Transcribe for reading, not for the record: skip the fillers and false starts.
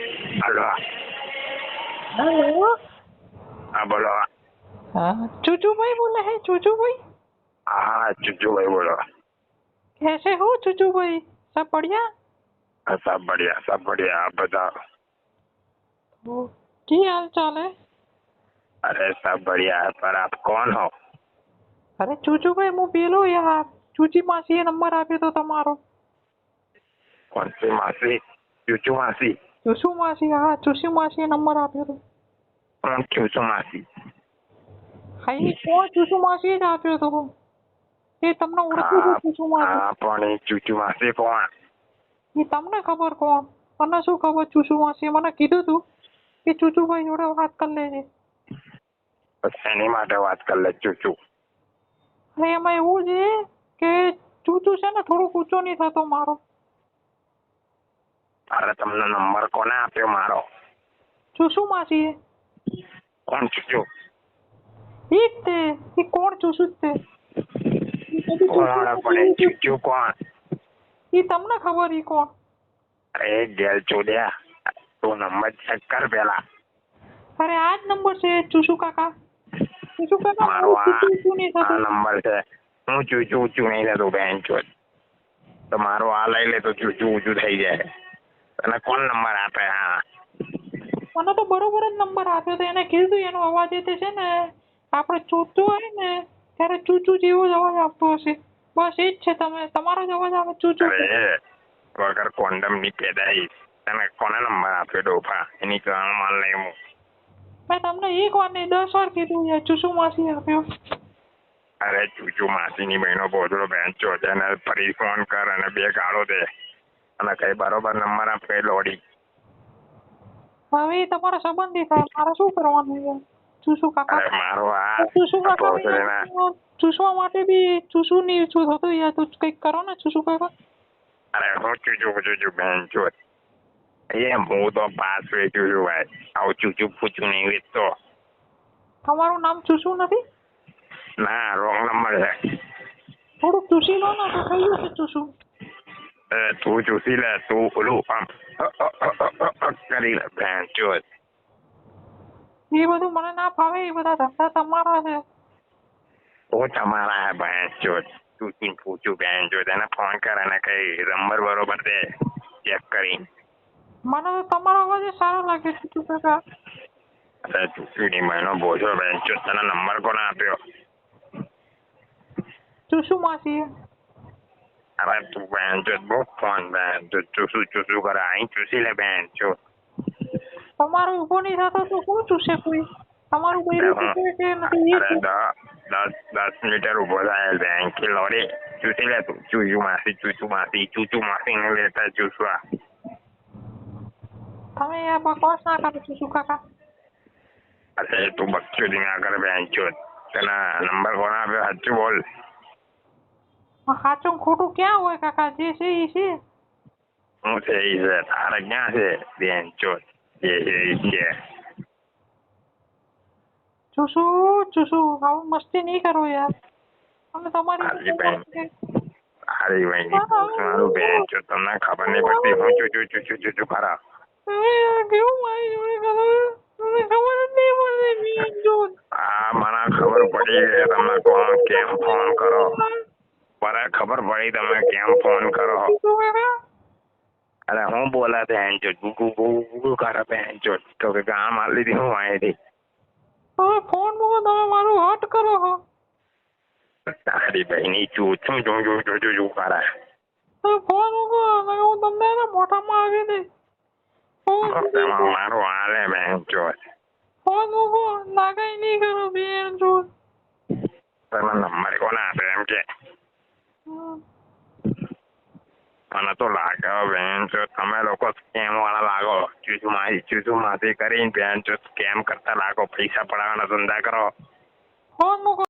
Hello. Hello. હા બોલો. हाँ चूचू भाई बोला है चूचू भाई। હા ચુચુભાઈ બોલો. कैसे हो चूचू भाई सब बढ़िया। सब बढ़िया आप बताओ. तो की हाल चाल है। अरे सब बढ़िया है पर आप कौन हो. अरे चूचू भाई હું પેલો યાર ચૂચી માસીએ નંબર આપ્યો તો તમારો. कौन सी मासी. चूचू मासी. ચૂસુ માસી હા ચૂસુ માસીએ નંબર આપ્યો તો. कौन चूचू मासी. હા ઈ કોણ ચૂસુ માસીએ જ આપ્યો તો. એ તમને ઓળખું છું ચૂસુ માસી. હા પણ એ ચૂચુ માસી કોણ. એ તમને ખબર કોણ. મને શું ખબર ચૂસુ માસીએ મને કીધું તું કે ચૂચુભાઈ જોડે વાત કરી લેજે. બસ એની માટે વાત કરી લે ચૂચુ. અને એમાં એવું છે કે ચૂચુ છે ને થોડુંક ઊંચો નહીં થતો મારો. અરે તમને નંબર કોને આપ્યો મારો. ચૂસુ માસીએ. કોણ ચૂચુ. ઈ જ તે. એ કોણ ચૂસુ જ તે. કોણ પણ એ ચૂચુ કોણ. ઈ તમને ખબર ઈ કોણ. અરે ગેલ ચોદ્યા તું નંબર ચેક કર પેલા. અરે આ જ નંબર છે ચૂસુ કાકા. ચૂસુ કાકા મારો ઊંચું નહીં આ થતું. નંબર છે. હું ચૂચુ ઊંચું નહીં થતું બેન ચોદ. તો મારો આ લઈ લે તો ચૂચુ ઊંચું થઈ જાય. તને કોણ નંબર આપે. હા મને તો બરોબર જ નંબર આપ્યો તો એને કીધું એનો અવાજ એ તે છે ને આપણે ચોચો હોય ને ત્યારે ચૂચુ જેવો જ અવાજ આપતો હશે. બસ એ જ છે તમારો જ અવાજ આવે ચૂચુ. અરે વગર કોન્ડમ ની પેદાઈશ. તને કોને નંબર આપ્યો ડોફા એની ગાણ માલ નહીં હું. મેં તમને એક વાર નહીં 10 વાર કીધું યાર ચૂસુ માસી આપ્યો. અરે ચૂચુ માસીની બહેનો બોધડો બેન ચોદ એને ફરી ફોન કર અને 2 ગાળો દે અને કઈ બરોબર નંબર આપ કઈ લોડી. હવે એ તમારા સંબંધી થાય મારે શું કરવાનું યાર ચૂસુ કાકા. અરે મારો આ ચૂસુ કાકા ભોસડીના ચૂસવા માટે બી ચૂસુ ની શું થતું યાર તો કંઈક કરો ને ચૂસુ કાકા. અરે હું ચૂચુ બેન ચોદ. એ હું તો પાસ વેચ્યું છું ભાઈ. આવું ચૂચુ પૂછું નહીં વેચતો. તમારું નામ ચૂસુ નથી. ના રોંગ નંબર છે. થોડુંક ચૂસી લો ને તો થઈ જશે ચૂસુ. તું ચૂસી લે તું ઓલું આમ કરી લે બેન ચોદ. એ બધું મને ના ફાવે એ બધા ધંધા તમારા છે. ઓ તમારા હે બેન ચોદ. ચૂચી પૂછું બેન ચોદ એને ફોન કર અને કઈ નંબર બરોબર દે ચેક કરી. મને તો તમારો અવાજ જ સારો લાગે ચૂસુ કાકા. અરે ચૂચીની બહેનો બોજો બેન ચોદ તને નંબર કોને આપ્યો. ચૂસુ માસીએ. અરે તું બેન ચોદ બહુ ફોન બેન ચોદ ચૂસું કરે અહીં ચૂસી લે બેન ચોદ. તમારો ઊભો નહીં થતો તો કોણ ચૂસે કોઈ. તમારું કોઈ રીતે કે નથી એ અરે 10 મીટર ઉભો થાય બેન કે લોડી ચૂસી લે તું. ચૂચુ માસી ને લેતા ચૂસવા. તમે યાર બકવાસ ના કરો ચૂસુ કાકા. અરે તું બકચોદી ના કર બેન ચોદ. તને નંબર કોને આપ્યો સાચું બોલ. સાચું ખોટું ક્યાં હોય કાકા જે છે એ છે. હું છે એ છે તારે ક્યાં છે બેન ચોદ. જે છે એ છે. ચૂસુ આવું મસ્તી નહીં કરો યાર. અમે તમારી હારી ભાઈ મારું બેન ચોદ તમને ખબર નહીં પડતી હું ચૂચુ ખરા. કેવું મારી જોડે મને ખબર જ નહીં પડતી. મને ખબર પડી કે તમે કોણ કેમ ફોન કરો. મને ખબર પડી તમે કેમ ફોન કરો. અરે હું બોલા બેન ચોદ ગુગુ કરે બેન ચોદ તો કે ગામ માર લીધી હું અહીંથી. હવે ફોન મૂકો તમે મારું હટ કરો છો. તારી બહેની ચૂચું જો કરે. તમે ફોન મૂકો હું તમને મોઢામાં આવી દઈશ. મારું હાલે બેન ચોદ. ફોન મૂકો નાગાઈ નહીં કરો બેન ચોદ. તમે નંબર કોને આપે એમ કે. મને તો લાગે બેન ચોદ તમે લોકો સ્કેમ વાળા લાગો. ચૂચુ માસી કરીને બેન ચોદ સ્કેમ કરતા લાગો પૈસા પડાવવાના ધંધા કરો. ફોન મૂકો.